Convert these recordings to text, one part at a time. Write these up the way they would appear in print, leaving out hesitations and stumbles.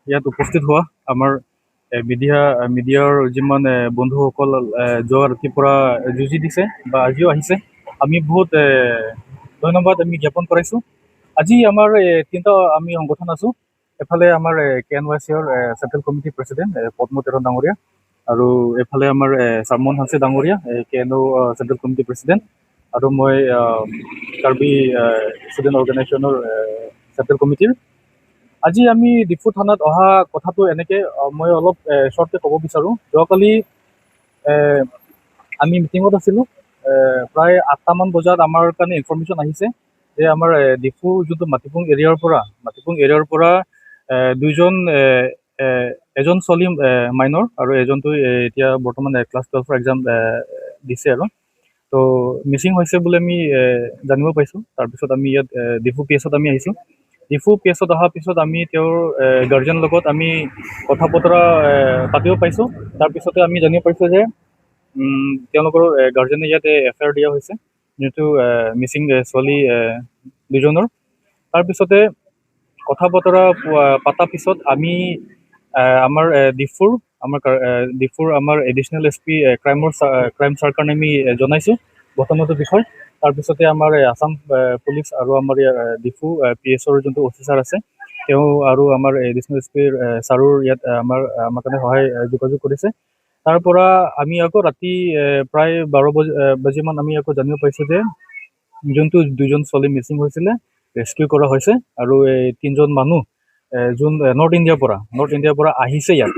ইয়াত উপস্থিত হোৱা আমাৰ মিডিয়াৰ যিমান বন্ধুসকল যোৱা ৰাতিৰ পৰা যুঁজি দিছে বা আজিও আহিছে, আমি বহুত ধন্যবাদ আমি জ্ঞাপন কৰাইছোঁ। আজি আমাৰ তিনিটা আমি সংগঠন আছোঁ। এফালে আমাৰ KNYC-ৰ চেণ্ট্ৰেল কমিটিৰ প্ৰেচিডেণ্ট পদ্ম তেৰণ ডাঙৰীয়া, আৰু এফালে আমাৰ চাৰমন হাছে ডাঙৰীয়া KNO চেণ্ট্ৰেল কমিটিৰ প্ৰেচিডেণ্ট, আৰু মই কাৰ্বি ষ্টুডেণ্ট অৰ্গেনাইজেশ্যনৰ চেণ্ট্ৰেল কমিটিৰ। আজি আমি ডিফু থানাত অহা কথাটো এনেকে মই অলপ শ্বৰ্টকে ক'ব বিচাৰোঁ। যোৱাকালি আমি মিটিঙত আছিলোঁ। প্ৰায় 8টামান বজাত আমাৰ কাৰণে ইনফৰমেশ্যন আহিছে যে আমাৰ ডিফু যোনটো মাটিপুং এৰিয়াৰ পৰা দুইজন এজন ছোৱালী মাইনৰ আৰু এজনটো এতিয়া বৰ্তমান ক্লাছ 12ৰ এক্সাম দিছে আৰু তো মিচিং হৈছে বুলি আমি জানিব পাইছোঁ। তাৰপিছত আমি ইয়াত ডিফু PSত আমি আহিছোঁ। ডিফু PSত অহাৰ পিছত আমি তেওঁৰ গাৰ্জেনৰ লগত আমি কথা বতৰা পাতিব পাইছোঁ। তাৰপিছতে আমি জানিব পাৰিছোঁ যে তেওঁলোকৰ গাৰ্জেনে ইয়াতে FIR দিয়া হৈছে যিহেতু মিচিং ছোৱালী দুজনৰ। তাৰপিছতে কথা বতৰা পতাৰ পিছত আমি আমাৰ ডিফুৰ আমাৰ এডিশ্যনেল SP ক্ৰাইম ছাৰ কাৰণে আমি জনাইছোঁ বৰ্তমানটো বিষয়। তাৰপিছতে আমাৰ আছাম পুলিচ আৰু আমাৰ ডিফু PSৰ যোনটো অফিচাৰ আছে তেওঁ আৰু আমাৰ এডিশ্যনেল SP ছাৰৰ ইয়াত আমাৰ কাৰণে যোগাযোগ কৰিছে। তাৰ পৰা আমি আকৌ ৰাতি প্ৰায় 12 বাজিমান আমি আকৌ জানিব পাৰিছোঁ যে যোনটো দুজন ছোৱালী মিচিং হৈছিলে ৰেস্কিউ কৰা হৈছে, আৰু এই 3জন মানুহ যোন নৰ্থ ইণ্ডিয়াৰ পৰা আহিছে ইয়াত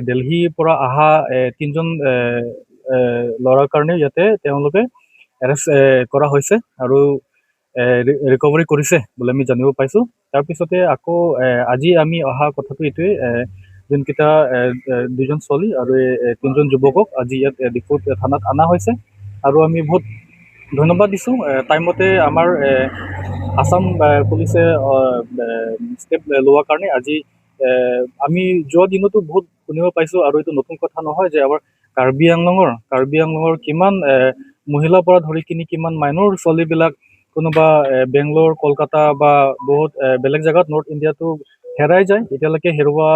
দিল্লীৰ পৰা অহা 3জন ল'ৰাৰ কাৰণে ইয়াতে তেওঁলোকে এৰেষ্ট কৰা হৈছে আৰু ৰিকভাৰী কৰিছে বুলি আমি জানিব পাইছোঁ। তাৰপিছতে আকৌ আজি আমি অহা কথাটো এইটোৱে, যোনকেইটা 2জন ছোৱালী আৰু 3জন যুৱকক আজি ইয়াত ডিফু থানাত অনা হৈছে। আৰু আমি বহুত ধন্যবাদ দিছোঁ টাইমতে আমাৰ আছাম পুলিচে ষ্টেপ লোৱাৰ কাৰণে। আজি আমি যোৱা দিনতো বহুত শুনিব পাইছোঁ, আৰু এইটো নতুন কথা নহয় যে আমাৰ কাৰ্বি আংলঙৰ কিমান মহিলাৰ পৰা ধৰি কিমান মাইনৰ ছোৱালীবিলাক কোনোবা বেংগলোৰ, কলকাতা বা বহুত বেলেগ জেগাত নৰ্থ ইণ্ডিয়াতো হেৰাই যায়। এতিয়ালৈকে হেৰুৱা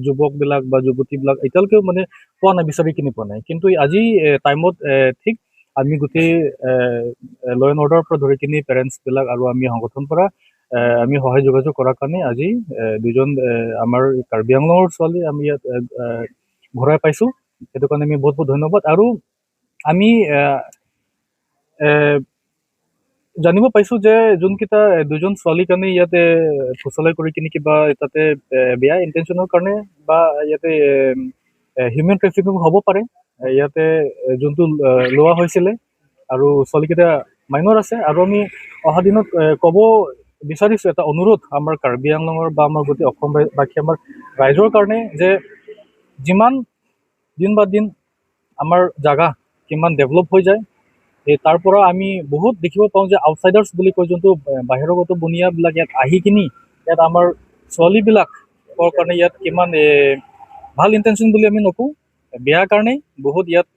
যুৱকবিলাক বা যুৱতীবিলাক এতিয়ালৈকেও মানে বিচাৰি পোৱা নাই। কিন্তু আজি টাইমত ঠিক আমি গোটেই ল' এণ্ড অৰ্ডাৰৰ পৰা ধৰি পেৰেণ্টছবিলাক আৰু আমি সংগঠনৰ পৰা আমি সহায় যোগাযোগ কৰাৰ কাৰণে আজি 2জন আমাৰ কাৰ্বি আংলঙৰ ছোৱালী আমি ইয়াত ঘূৰাই পাইছোঁ। সেইটো কাৰণে আমি বহুত বহুত ধন্যবাদ। আৰু আমি জানিব পাইছোঁ যে যোনকেইটা 2জন ছোৱালীৰ কাৰণে ইয়াতে ফুচলাই কৰি কিবা তাতে বেয়া ইণ্টেনশ্যনৰ কাৰণে বা ইয়াতে হিউমেন ট্ৰেফিকিং হ'ব পাৰে ইয়াতে যোনটো লোৱা হৈছিলে, আৰু ছোৱালীকেইটা মাইনৰ আছে। আৰু আমি অহা দিনত ক'ব বিচাৰিছোঁ এটা অনুৰোধ আমাৰ কাৰ্বি আংলঙৰ বা আমাৰ গোটেই অসমবাসী আমাৰ ৰাইজৰ কাৰণে যে যিমান দিন বা দিন আমাৰ জাগা কিমান ডেভেলপ হৈ যায়, তাৰ পৰা আমি বহুত দেখিব পাওঁ যে আউটচাইডাৰ্ছ বুলি কয় যোনটো বাহিৰগত বনিয়াবিলাক ইয়াত আহি ইয়াত আমাৰ ছোৱালীবিলাকৰ কাৰণে ইয়াত কিমান ভাল ইণ্টেনশ্যন বুলি আমি নকওঁ, বেয়া কাৰণেই বহুত ইয়াত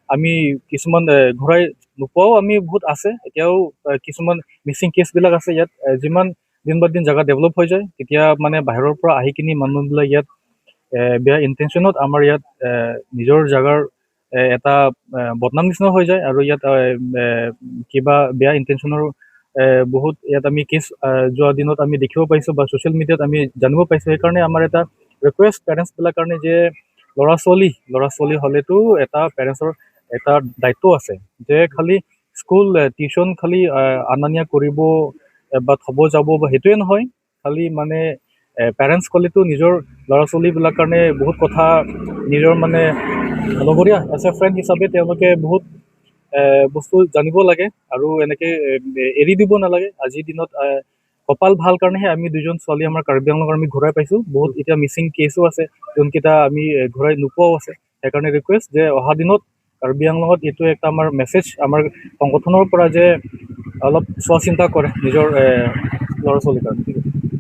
আমি কিছুমান ঘূৰাই নোপোৱাও আমি বহুত আছে। এতিয়াও কিছুমান মিচিং কেছবিলাক আছে ইয়াত। যিমান দিন বা দিন জেগা ডেভেলপ হৈ যায় তেতিয়া মানে বাহিৰৰ পৰা আহি মানুহবিলাক ইয়াত বেয়া ইণ্টেনশ্যনত আমাৰ ইয়াত নিজৰ জেগাৰ এটা বদনাম নিচিনা হৈ যায়, আৰু ইয়াত কিবা বেয়া ইণ্টেনশ্যনৰ বহুত ইয়াত আমি কেছ যোৱা দিনত আমি দেখিব পাইছোঁ বা ছ'চিয়েল মিডিয়াত আমি জানিব পাইছোঁ। সেইকাৰণে আমাৰ এটা ৰিকুৱেষ্ট পেৰেণ্টছবিলাক কাৰণে যে ল'ৰা ছোৱালী হ'লেতো এটা পেৰেণ্টছৰ এটা দায়িত্ব আছে যে খালি স্কুল টিউশ্যন খালি অনা নিয়া কৰিব বা থ'ব যাব বা সেইটোৱে নহয়, খালি মানে পেৰেণ্টছ ক'লেতো নিজৰ ল'ৰা ছোৱালীবিলাক কাৰণে বহুত কথা নিজৰ মানে লগৰীয়া ফ্ৰেণ্ড হিচাপে তেওঁলোকে বহুত বস্তু জানিব লাগে আৰু এনেকৈ এৰি দিব নালাগে। আজিৰ দিনত কপাল ভাল কাৰণেহে আমি দুজন ছোৱালী আমাৰ কাৰ্বি আংলঙৰ আমি ঘূৰাই পাইছোঁ। বহুত এতিয়া মিচিং কেছো আছে, যোনকেইটা আমি ঘূৰাই নোপোৱাও আছে। সেইকাৰণে ৰিকুৱেষ্ট যে অহা দিনত কাৰ্বি আংলঙত এইটো একটা আমাৰ মেছেজ আমাৰ সংগঠনৰ পৰা যে অলপ চোৱা চিন্তা কৰে নিজৰ ল'ৰা ছোৱালীৰ কাৰণে। ঠিক আছে।